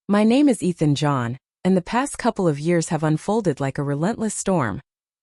My name is Ethan John, and the past couple of years have unfolded like a relentless storm,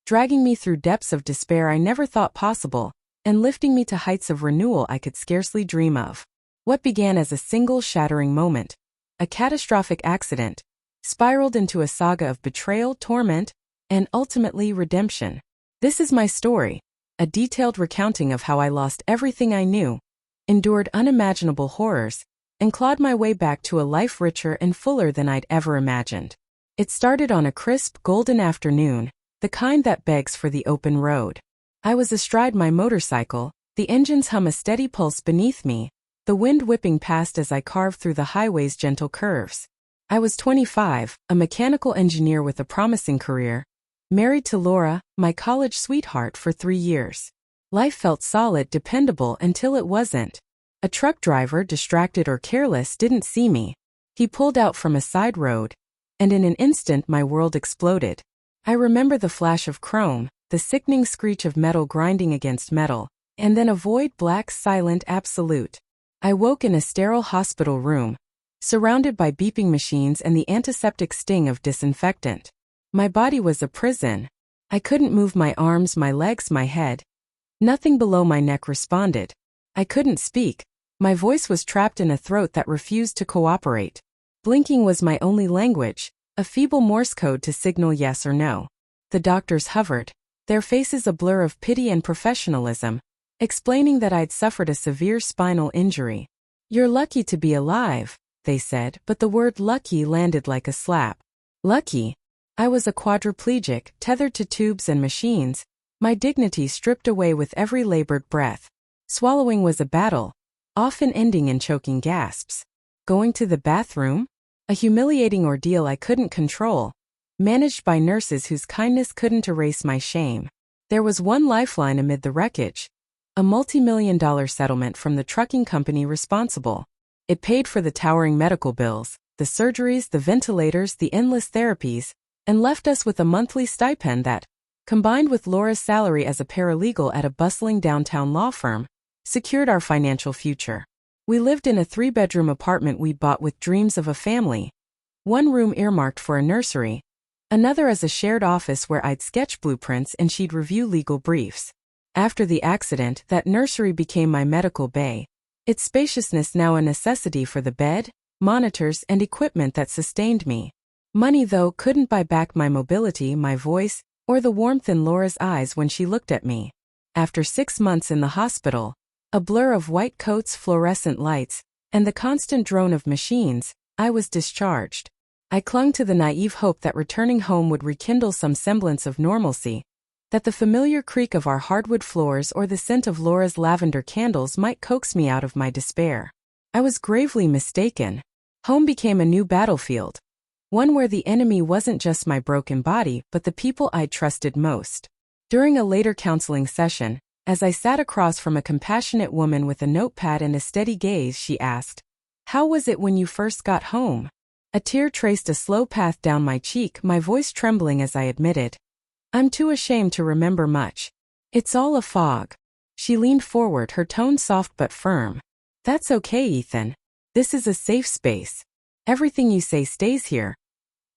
dragging me through depths of despair I never thought possible, and lifting me to heights of renewal I could scarcely dream of. What began as a single shattering moment, a catastrophic accident, spiraled into a saga of betrayal, torment, and ultimately redemption. This is my story, a detailed recounting of how I lost everything I knew, endured unimaginable horrors, and clawed my way back to a life richer and fuller than I'd ever imagined. It started on a crisp, golden afternoon, the kind that begs for the open road. I was astride my motorcycle, the engines hum a steady pulse beneath me, the wind whipping past as I carved through the highway's gentle curves. I was 25, a mechanical engineer with a promising career, married to Laura, my college sweetheart, for 3 years. Life felt solid, dependable until it wasn't. A truck driver, distracted or careless, didn't see me. He pulled out from a side road, and in an instant my world exploded. I remember the flash of chrome, the sickening screech of metal grinding against metal, and then a void, black, silent absolute. I woke in a sterile hospital room, surrounded by beeping machines and the antiseptic sting of disinfectant. My body was a prison. I couldn't move my arms, my legs, my head. Nothing below my neck responded. I couldn't speak. My voice was trapped in a throat that refused to cooperate. Blinking was my only language, a feeble Morse code to signal yes or no. The doctors hovered, their faces a blur of pity and professionalism, explaining that I'd suffered a severe spinal injury. "You're lucky to be alive," they said, but the word lucky landed like a slap. Lucky? I was a quadriplegic, tethered to tubes and machines, my dignity stripped away with every labored breath. Swallowing was a battle, often ending in choking gasps. Going to the bathroom? A humiliating ordeal I couldn't control, managed by nurses whose kindness couldn't erase my shame. There was one lifeline amid the wreckage, a multi-million-dollar settlement from the trucking company responsible. It paid for the towering medical bills, the surgeries, the ventilators, the endless therapies, and left us with a monthly stipend that, combined with Laura's salary as a paralegal at a bustling downtown law firm, secured our financial future. We lived in a 3-bedroom apartment we bought with dreams of a family. One room earmarked for a nursery, another as a shared office where I'd sketch blueprints and she'd review legal briefs. After the accident, that nursery became my medical bay, its spaciousness now a necessity for the bed, monitors, and equipment that sustained me. Money, though, couldn't buy back my mobility, my voice, or the warmth in Laura's eyes when she looked at me. After 6 months in the hospital, a blur of white coats, fluorescent lights, and the constant drone of machines, I was discharged. I clung to the naive hope that returning home would rekindle some semblance of normalcy, that the familiar creak of our hardwood floors or the scent of Laura's lavender candles might coax me out of my despair. I was gravely mistaken. Home became a new battlefield, one where the enemy wasn't just my broken body but the people I'd trusted most. During a later counseling session, as I sat across from a compassionate woman with a notepad and a steady gaze, she asked, "How was it when you first got home?" A tear traced a slow path down my cheek, my voice trembling as I admitted, "I'm too ashamed to remember much. It's all a fog." She leaned forward, her tone soft but firm. "That's okay, Ethan. This is a safe space. Everything you say stays here.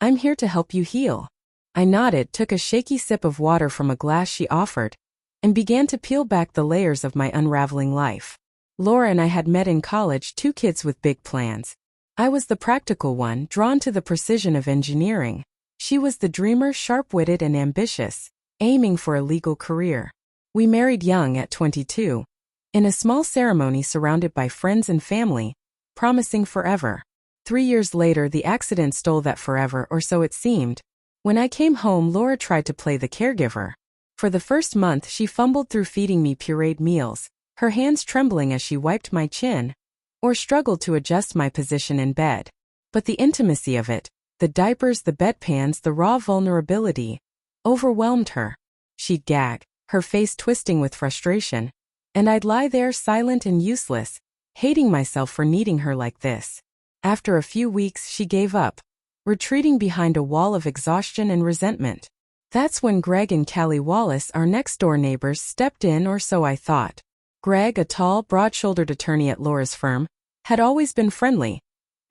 I'm here to help you heal." I nodded, took a shaky sip of water from a glass she offered, and began to peel back the layers of my unraveling life. Laura and I had met in college, 2 kids with big plans. I was the practical one, drawn to the precision of engineering. She was the dreamer, sharp-witted and ambitious, aiming for a legal career. We married young at 22, in a small ceremony surrounded by friends and family, promising forever. 3 years later, the accident stole that forever, or so it seemed. When I came home, Laura tried to play the caregiver. For the first month, she fumbled through feeding me pureed meals, her hands trembling as she wiped my chin, or struggled to adjust my position in bed. But the intimacy of it, the diapers, the bedpans, the raw vulnerability, overwhelmed her. She'd gag, her face twisting with frustration, and I'd lie there silent and useless, hating myself for needing her like this. After a few weeks, she gave up, retreating behind a wall of exhaustion and resentment. That's when Greg and Callie Wallace, our next-door neighbors, stepped in, or so I thought. Greg, a tall, broad-shouldered attorney at Laura's firm, had always been friendly,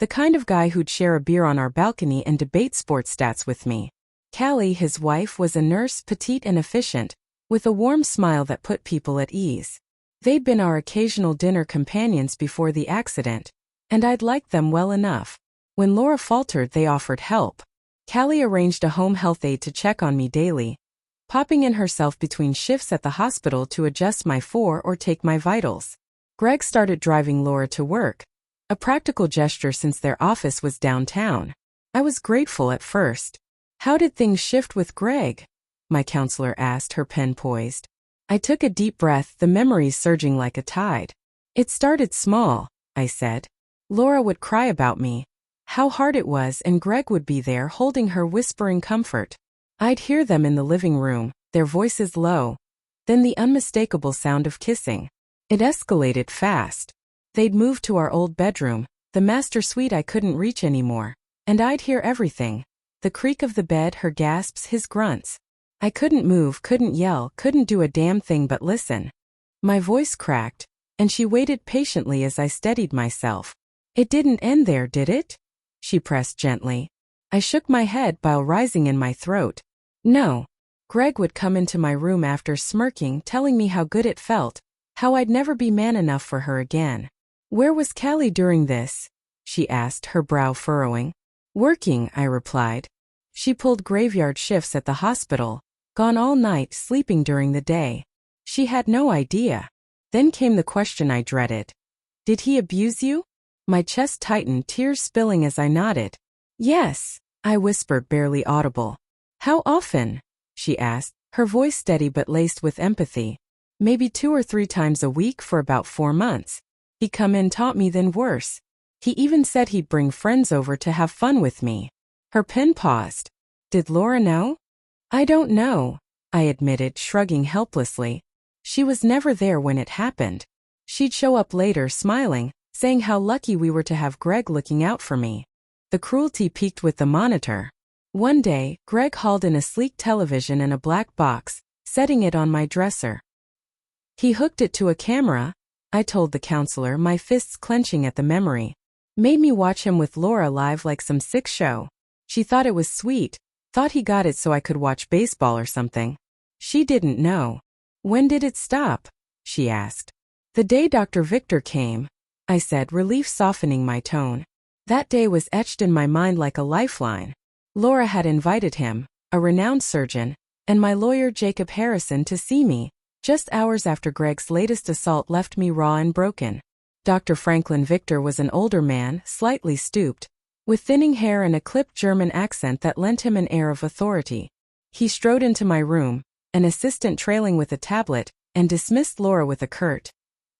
The kind of guy who'd share a beer on our balcony and debate sports stats with me. Callie, his wife, was a nurse, petite and efficient, with a warm smile that put people at ease. They'd been our occasional dinner companions before the accident, and I'd liked them well enough. When Laura faltered, they offered help. Callie arranged a home health aide to check on me daily, popping in herself between shifts at the hospital to adjust my or take my vitals. Greg started driving Laura to work, a practical gesture since their office was downtown. I was grateful at first. How did things shift with Greg? My counselor asked, her pen poised. I took a deep breath, the memories surging like a tide. It started small, I said. Laura would cry about me, how hard it was, and Greg would be there holding her, whispering comfort. I'd hear them in the living room, their voices low. Then the unmistakable sound of kissing. It escalated fast. They'd moved to our old bedroom, the master suite I couldn't reach anymore, and I'd hear everything. The creak of the bed, her gasps, his grunts. I couldn't move, couldn't yell, couldn't do a damn thing but listen. My voice cracked, and she waited patiently as I steadied myself. It didn't end there, did it? She pressed gently. I shook my head, bile rising in my throat. No. Greg would come into my room after, smirking, telling me how good it felt, how I'd never be man enough for her again. Where was Callie during this? She asked, her brow furrowing. Working, I replied. She pulled graveyard shifts at the hospital, gone all night, sleeping during the day. She had no idea. Then came the question I dreaded. Did he abuse you? My chest tightened, tears spilling as I nodded. Yes, I whispered, barely audible. How often? She asked, her voice steady but laced with empathy. Maybe 2 or 3 times a week for about 4 months. He'd come in, taught me, then worse. He even said he'd bring friends over to have fun with me. Her pen paused. Did Laura know? I don't know, I admitted, shrugging helplessly. She was never there when it happened. She'd show up later, smiling, saying how lucky we were to have Greg looking out for me. The cruelty peaked with the monitor. One day, Greg hauled in a sleek television and a black box, setting it on my dresser. He hooked it to a camera, I told the counselor, my fists clenching at the memory. Made me watch him with Laura live like some sick show. She thought it was sweet, thought he got it so I could watch baseball or something. She didn't know. When did it stop? She asked. The day Dr. Victor came, I said, relief softening my tone. That day was etched in my mind like a lifeline. Laura had invited him, a renowned surgeon, and my lawyer Jacob Harrison to see me, just hours after Greg's latest assault left me raw and broken. Dr. Franklin Victor was an older man, slightly stooped, with thinning hair and a clipped German accent that lent him an air of authority. He strode into my room, an assistant trailing with a tablet, and dismissed Laura with a curt,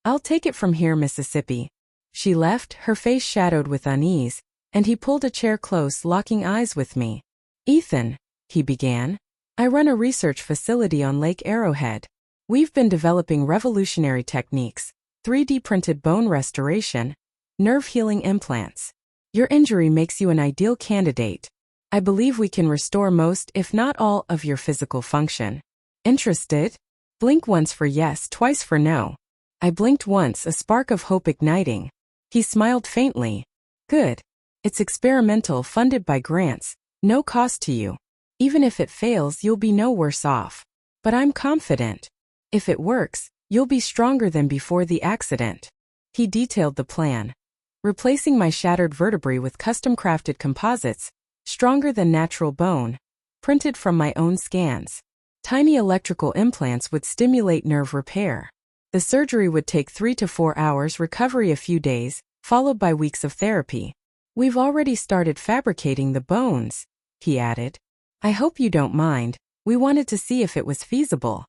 "I'll take it from here, Mississippi." She left, her face shadowed with unease, and he pulled a chair close, locking eyes with me. "Ethan," he began, "I run a research facility on Lake Arrowhead. We've been developing revolutionary techniques, 3D printed bone restoration, nerve healing implants. Your injury makes you an ideal candidate. I believe we can restore most, if not all, of your physical function. Interested?" Blink once for yes, twice for no. I blinked once, a spark of hope igniting. He smiled faintly. "Good. It's experimental, funded by grants, no cost to you. Even if it fails, you'll be no worse off. But I'm confident. If it works, you'll be stronger than before the accident." He detailed the plan. Replacing my shattered vertebrae with custom-crafted composites, stronger than natural bone, printed from my own scans. Tiny electrical implants would stimulate nerve repair. The surgery would take 3 to 4 hours, recovery a few days, followed by weeks of therapy. "We've already started fabricating the bones," he added. "I hope you don't mind. We wanted to see if it was feasible."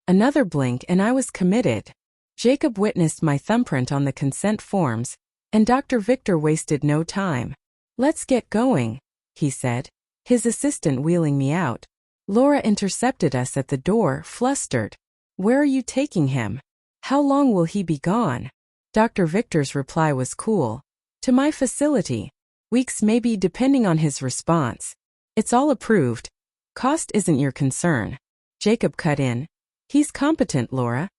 Another blink and I was committed. Jacob witnessed my thumbprint on the consent forms, and Dr. Victor wasted no time. "Let's get going," he said, his assistant wheeling me out. Laura intercepted us at the door, flustered. "Where are you taking him? How long will he be gone?" Dr. Victor's reply was cool. "To my facility. Weeks maybe, depending on his response. It's all approved. Cost isn't your concern." Jacob cut in. "He's competent, Laura.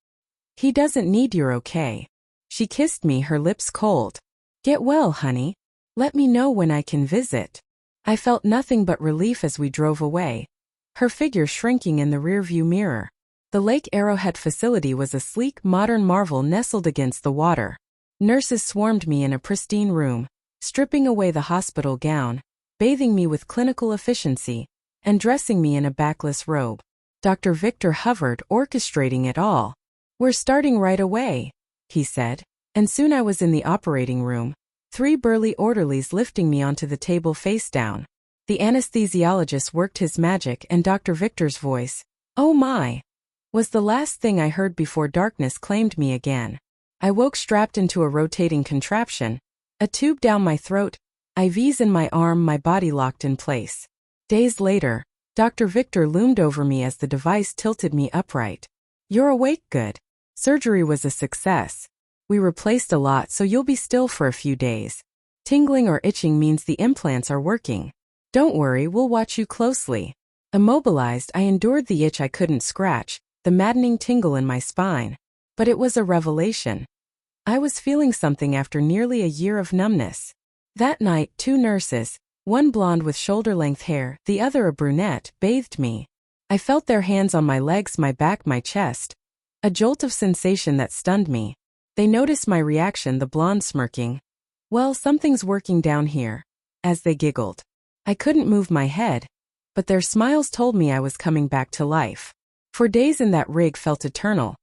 He doesn't need your okay." She kissed me, her lips cold. "Get well, honey." Let me know when I can visit. I felt nothing but relief as we drove away, her figure shrinking in the rearview mirror. The Lake Arrowhead facility was a sleek, modern marvel nestled against the water. Nurses swarmed me in a pristine room, stripping away the hospital gown, bathing me with clinical efficiency, and dressing me in a backless robe. Dr. Victor hovered, orchestrating it all. "We're starting right away," he said, and soon I was in the operating room, 3 burly orderlies lifting me onto the table face down. The anesthesiologist worked his magic and Dr. Victor's voice, "Oh my," was the last thing I heard before darkness claimed me again. I woke strapped into a rotating contraption, a tube down my throat, IVs in my arm, my body locked in place. Days later, Dr. Victor loomed over me as the device tilted me upright. "You're awake, good. Surgery was a success. We replaced a lot, so you'll be still for a few days. Tingling or itching means the implants are working. Don't worry, we'll watch you closely." Immobilized, I endured the itch I couldn't scratch, the maddening tingle in my spine. But it was a revelation. I was feeling something after nearly a year of numbness. That night, 2 nurses, one blonde with shoulder-length hair, the other a brunette, bathed me. I felt their hands on my legs, my back, my chest. A jolt of sensation that stunned me. They noticed my reaction, the blonde smirking. "Well, something's working down here," as they giggled. I couldn't move my head, but their smiles told me I was coming back to life. For days in that rig felt eternal.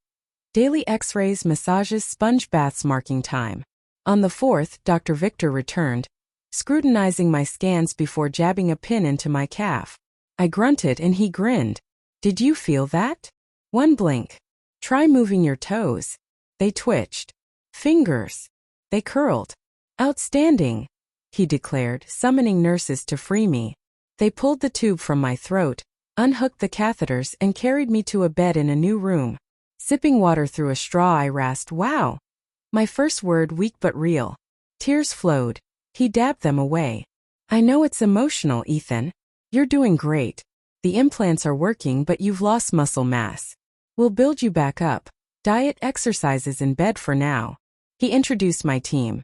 Daily x-rays, massages, sponge baths marking time. On the 4th, Dr. Victor returned, scrutinizing my scans before jabbing a pin into my calf. I grunted and he grinned. "Did you feel that?" "One blink. Try moving your toes." They twitched. "Fingers." They curled. "Outstanding," he declared, summoning nurses to free me. They pulled the tube from my throat, unhooked the catheters, and carried me to a bed in a new room. Sipping water through a straw, I rasped, "Wow." My first word, weak but real. Tears flowed. He dabbed them away. "I know it's emotional, Ethan. You're doing great. The implants are working, but you've lost muscle mass. We'll build you back up. Diet, exercises, in bed for now." He introduced my team.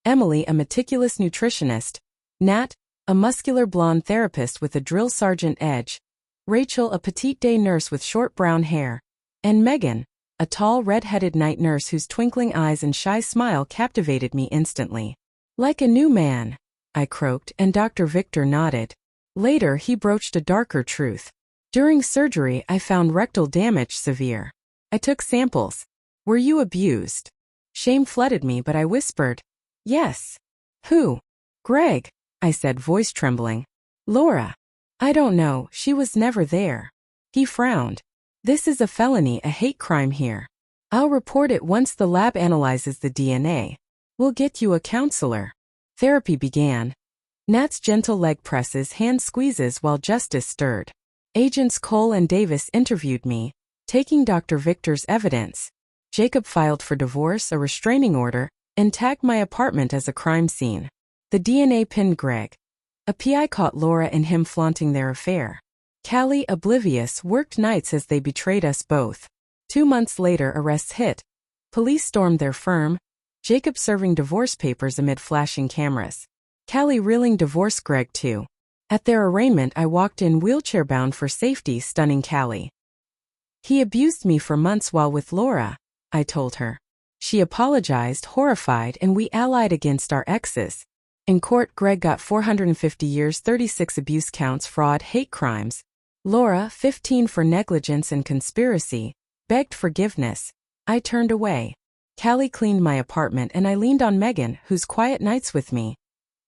Emily, a meticulous nutritionist. Nat, a muscular blonde therapist with a drill sergeant edge. Rachel, a petite day nurse with short brown hair. And Megan, a tall red-headed night nurse whose twinkling eyes and shy smile captivated me instantly. "Like a new man," I croaked, and Dr. Victor nodded. Later, he broached a darker truth. "During surgery, I found rectal damage severe. I took samples. Were you abused?" Shame flooded me, but I whispered, "Yes." "Who?" "Greg," I said, voice trembling. "Laura." "I don't know, she was never there." He frowned. "This is a felony, a hate crime here. I'll report it once the lab analyzes the DNA. We'll get you a counselor." Therapy began. Nat's gentle leg presses, hand squeezes while justice stirred. Agents Cole and Davis interviewed me, taking Dr. Victor's evidence. Jacob filed for divorce, a restraining order, and tagged my apartment as a crime scene. The DNA pinned Greg. A PI caught Laura and him flaunting their affair. Callie, oblivious, worked nights as they betrayed us both. 2 months later, arrests hit. Police stormed their firm, Jacob serving divorce papers amid flashing cameras. Callie reeling, divorced Greg too. At their arraignment, I walked in wheelchair-bound for safety, stunning Callie. "He abused me for months while with Laura," I told her. She apologized, horrified, and we allied against our exes. In court, Greg got 450 years, 36 abuse counts, fraud, hate crimes. Laura, 15 for negligence and conspiracy, begged forgiveness. I turned away. Callie cleaned my apartment and I leaned on Megan, whose quiet nights with me,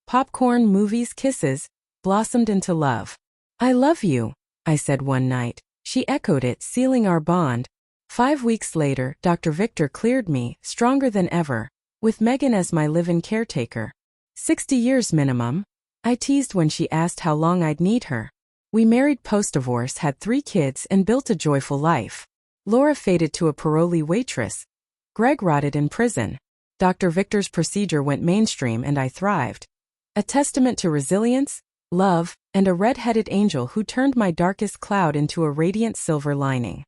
popcorn, movies, kisses, blossomed into love. "I love you," I said one night. She echoed it, sealing our bond. 5 weeks later, Dr. Victor cleared me, stronger than ever, with Megan as my live-in caretaker. 60 years minimum. I teased when she asked how long I'd need her. We married post-divorce, had 3 kids, and built a joyful life. Laura faded to a parolee waitress. Greg rotted in prison. Dr. Victor's procedure went mainstream and I thrived. A testament to resilience, love, and a red-headed angel who turned my darkest cloud into a radiant silver lining.